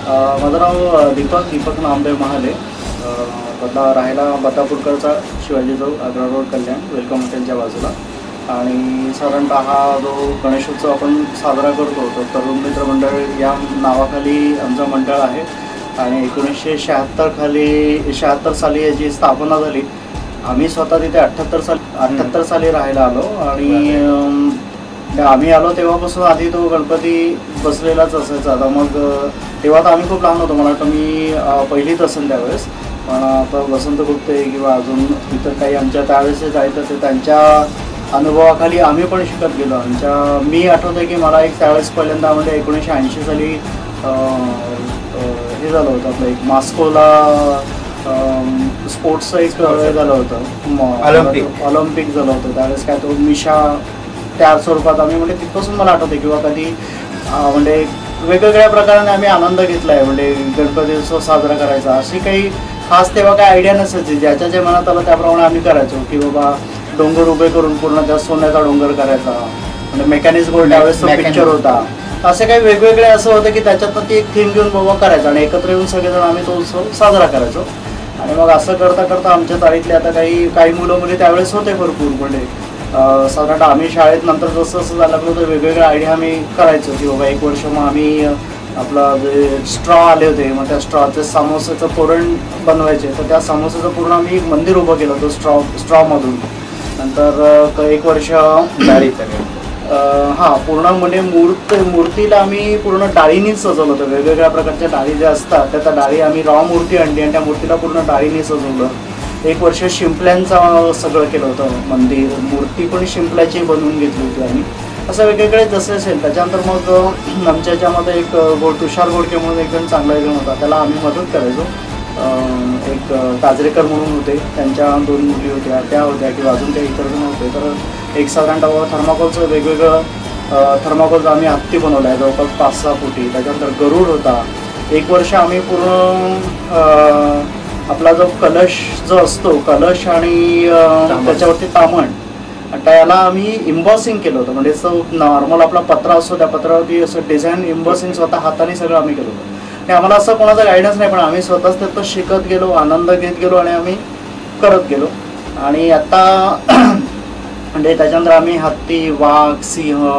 माझं नाव दीपक नामदेव महाले. राहायला बत्तापूरकरचा शिवाजी चौक, आग्रा रोड, कल्याण, वेलकम हॉटेलच्या बाजूला. आणि साधारणतः हा जो गणेशोत्सव आपण साजरा करतो तो तरुण मित्र मंडळ या नावाखाली आमचं मंडळ आहे. आणि 1976 साली याची स्थापना झाली. आम्ही स्वतः तिथे 78 साली राहायला आलो. आणि आम्ही आलो तेव्हापासून आधी तो गणपती बसलेलाच असायचा. आता मग तेव्हा तर आम्ही खूप लहान होतो, मला वाटतं मी पहिलीच असेल त्यावेळेस. पण आता वसंत गुप्ते किंवा अजून इतर काही आमच्या त्यावेळेस जायचं ते त्यांच्या अनुभवाखाली आम्ही पण शिकत गेलो. मी आठवतं आहे की मला एक त्यावेळेस पहिल्यांदा म्हणजे 1980 साली हे झालं होतं, आपलं एक मॉस्कोला स्पोर्ट्सचं एक हे झालं होतं, ऑलिम्पिक झालं होतं त्यावेळेस. काय तो मिशा त्या स्वरूपात आम्ही म्हणजे तिथपासून मला आठवते किंवा कधी म्हणजे वेगवेगळ्या प्रकाराने आम्ही आनंद घेतला आहे. म्हणजे गणपती उत्सव साजरा करायचा अशी काही खास तेव्हा काही आयडिया नसायची. ज्याच्या जे मनात आलं त्याप्रमाणे आम्ही करायचो. की बाबा डोंगर उभे करून पूर्ण त्या सोन्याचा डोंगर करायचा, म्हणजे मेकॅनिक्स गोल्ड त्यावेळेस तो पिक्चर होता. असे काही वेगवेगळे असं होतं की त्याच्यातनं ती एक थीम घेऊन बाबा करायचं आणि एकत्र येऊन सगळेजण आम्ही तो उत्सव साजरा करायचो. आणि मग असं करता करता आमच्या चाळीतले आता काही मुलं मुली त्यावेळेस होते भरपूर. म्हणजे साधारणतः आम्ही शाळेत नंतर जसं झालं लागलो तर वेगवेगळ्या आयडिया आम्ही करायचो. की बाबा एक वर्ष मग आम्ही आपलं जे स्ट्रॉ आले होते मग त्या स्ट्रॉचे समोसेचं तोरण बनवायचे. तर त्या समोसेचं पूर्ण आम्ही एक मंदिर उभं केलं होतं स्ट्रॉमधून. नंतर एक वर्ष पूर्ण म्हणजे मूर्तीला आम्ही पूर्ण डाळीनीच सजवलं होतं. वेगवेगळ्या प्रकारच्या डाळी ज्या असतात त्या डाळी आम्ही रॉ मूर्ती आणली आणि त्या मूर्तीला पूर्ण डाळीने सजवलं. एक वर्ष शिंपल्यांचं सगळं केलं होतं मूर्ती पण शिंपल्याची बनवून घेतली होती आम्ही. असं वेगवेगळे जसे असेल. त्याच्यानंतर मग आमच्या याच्यामध्ये एक तुषार गोडके म्हणून एक जण चांगला जण होता, त्याला आम्ही मदत करायचो. एक ताजरेकर म्हणून होते, त्यांच्या 2 मुली होत्या, त्या होत्या किंवा अजून काही इतर जण होते. तर एक साधारणतः थर्माकोलचं वेगवेगळं थर्माकोलचं आम्ही हत्ती बनवलं आहे जवळपास 5-6 फुटी. त्याच्यानंतर गरुड होता. एक वर्ष आम्ही पूर्ण आपला जो कलश जो असतो कलश आणि त्याच्यावरती तामण त्याला आम्ही इम्बॉसिंग केलं होतं. म्हणजे असं नॉर्मल आपला पत्रा असतो त्या पत्रावरती असं डिझाईन इम्बॉसिंग स्वतः हाताने सगळं आम्ही केलं होतं. आणि आम्हाला असं कोणाचा गायडन्स नाही, पण आम्ही स्वतःच त्याचं शिकत गेलो, आनंद घेत गेलो आणि आम्ही करत गेलो. आणि आता म्हणजे त्याच्यानंतर आम्ही हत्ती, वाघ, सिंह,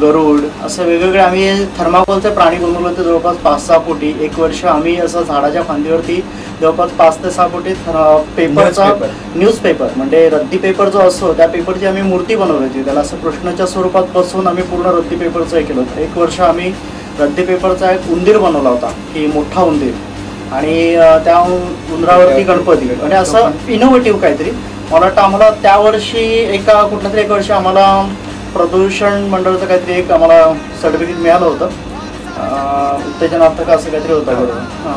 गरुड असे वेगवेगळे आम्ही थर्माकोलचे प्राणी बनवले होते जवळपास 5-6 फुटी. एक वर्ष आम्ही असं झाडाच्या फांदीवरती जवळपास 5 ते 6 फुटी पेपरचा न्यूजपेपर म्हणजे रद्दी पेपर जो असतो त्या पेपरची आम्ही मूर्ती बनवली होती. त्याला असं कृष्णाच्या स्वरूपात बसवून आम्ही पूर्ण रद्दी पेपरचं हे केलं होतं. एक वर्ष आम्ही रद्दी पेपरचा एक उंदीर बनवला होता की मोठा उंदीर आणि त्या उंदरावरती गणपती म्हणजे असं इनोव्हेटिव्ह काहीतरी. मला वाटतं आम्हाला त्या वर्षी कुठल्या तरी एक वर्षी आम्हाला प्रदूषण मंडळाचं काहीतरी एक आम्हाला सर्टिफिकेट मिळालं होतं, उत्तेजनात्मक असं काहीतरी होतं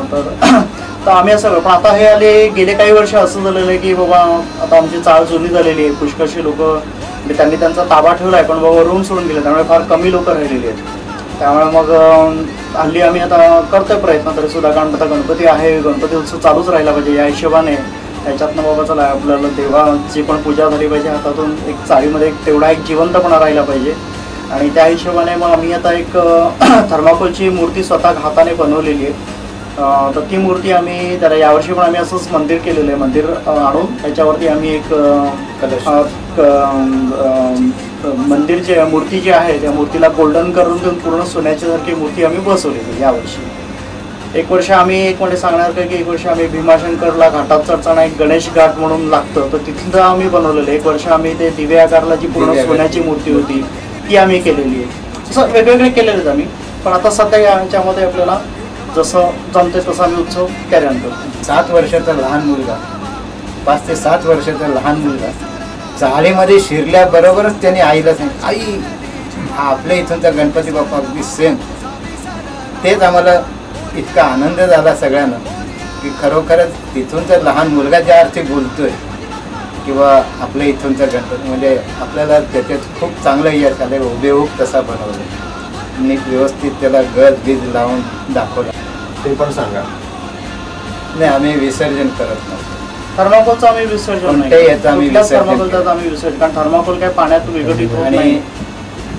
बरोबर. तर आम्ही असं पण आता हे गेले काही वर्ष असं झालेलं आहे की बाबा आता आमची चाळ जुनी झालेली आहे. पुष्कळशी लोक म्हणजे त्यांनी त्यांचा ताबा ठेवला आहे पण बाबा रूम सोडून गेले, त्यामुळे फार कमी लोक राहिलेली आहेत. त्यामुळे मग हल्ली आम्ही आता करतोय प्रयत्न तरी सुद्धा, कारण आता गणपती आहे, गणपती उत्सव चालूच राहिला पाहिजे या हिशोबाने. त्याच्यातनं बाबा चला आपल्याला देवाची पण पूजा झाली पाहिजे, हातातून एक चाळीमध्ये तेवढा एक जिवंतपणा राहिला पाहिजे. आणि त्या हिशोबाने मग आम्ही आता एक थर्माकोलची मूर्ती स्वतः हाताने बनवलेली आहे. तर ती मूर्ती आम्ही त्याला यावर्षी पण आम्ही असंच मंदिर केलेलं आहे. मंदिर आणून त्याच्यावरती आम्ही एक मंदिर जे मूर्ती जी आहे त्या मूर्तीला गोल्डन करून देऊन पूर्ण सोन्याच्यासारखी मूर्ती आम्ही बसवलेली यावर्षी. एक वर्ष आम्ही म्हणजे सांगणार का की एक वर्ष आम्ही भीमाशंकरला घाटात चढताना एक गणेश घाट म्हणून लागतं तर तिथलं आम्ही बनवलेलं. एक वर्ष आम्ही ते दिवे आकारला जी पूर्ण सोन्याची मूर्ती होती ती आम्ही केलेली आहे. असं वेगवेगळे केलेले आहेत आम्ही. पण आता सध्या याच्यामध्ये आपल्याला जसं जमते तसं आम्ही उत्सव कॅरी ऑन करतो. 7 वर्षाचा लहान मुलगा 5 ते 7 वर्षाचा लहान मुलगा चाळीमध्ये शिरल्याबरोबरच त्याने आईला सांगितलं, आई हा आपल्या इथूनचा गणपती बाप्पा अगदी सेम. तेच आम्हाला इतका आनंद झाला सगळ्यांना की खरोखरच तिथूनचा लहान मुलगा ज्या अर्थी बोलतोय किंवा आपल्या इथूनचा गणपती म्हणजे आपल्याला त्याच्यात खूप चांगलं यश आलं. हुबेहूब तसा बनवलं, नीट व्यवस्थित त्याला गज बीज लावून दाखवला. ते पण सांगा. नाही आम्ही विसर्जन करत नाही. थर्माकोलचं आम्ही विसर्जन नाही, थर्माकोलचं आम्ही विसर्जन, कारण थर्माकोल काय पाण्यात विघटित होत नाही.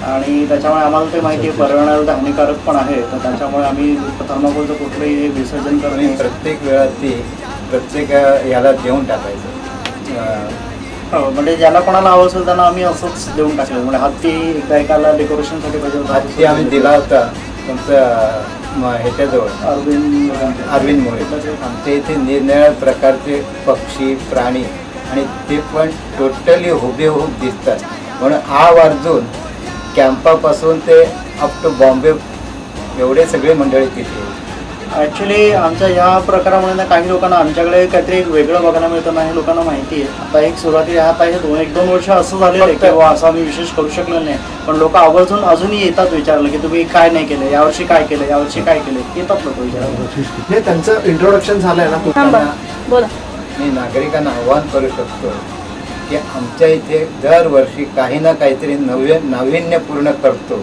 आणि त्याच्यामुळे आम्हाला ते माहिती आहे पर्यावरणाला हानिकारक पण आहे, तर त्याच्यामुळे आम्ही थर्माकोलचं कुठलंही विसर्जन आणि करणे प्रत्येक वेळा ते प्रत्येक याला देऊन टाकायचं. म्हणजे ज्याला कोणाला हवं असेल त्यांना आम्ही असंच देऊन टाकलं. म्हणजे हत्ती एकदा एकाला डेकोरेशनसाठी पाहिजे होता, हत्ती आम्ही दिला होता तुमच्या ह्याच्याजवळ अरविंद मोरे. आमच्या इथे निरनिराळ्या प्रकारचे पक्षी प्राणी आणि ते पण टोटली हुबेहूब दिसतात. म्हणून आवर्जून कॅम्पापासून ते अप टू बॉम्बे एवढे सगळे मंडळी तिथे. ॲक्च्युली आमच्या या प्रकारामुळे ना काही लोकांना आमच्याकडे काहीतरी एक वेगळं बघायला मिळतं नाही, लोकांना माहिती आहे. आता एक सुरुवातीला ह्या पाहिजे एक दोन वर्ष असं झालेलं आहे की असं आम्ही विशेष करू शकलो नाही, पण लोक आवर्जून अजूनही येतात विचारलं की तुम्ही काय नाही केलं यावर्षी, काय केलं यावर्षी, काय केलं, येतात लोक विचारायला. हे त्यांचं इंट्रोडक्शन झालंय ना. बोला. मी नागरिकांना आवाहन करू शकतो की आमच्या इथे दरवर्षी काही ना काहीतरी नाविन्यपूर्ण करतो.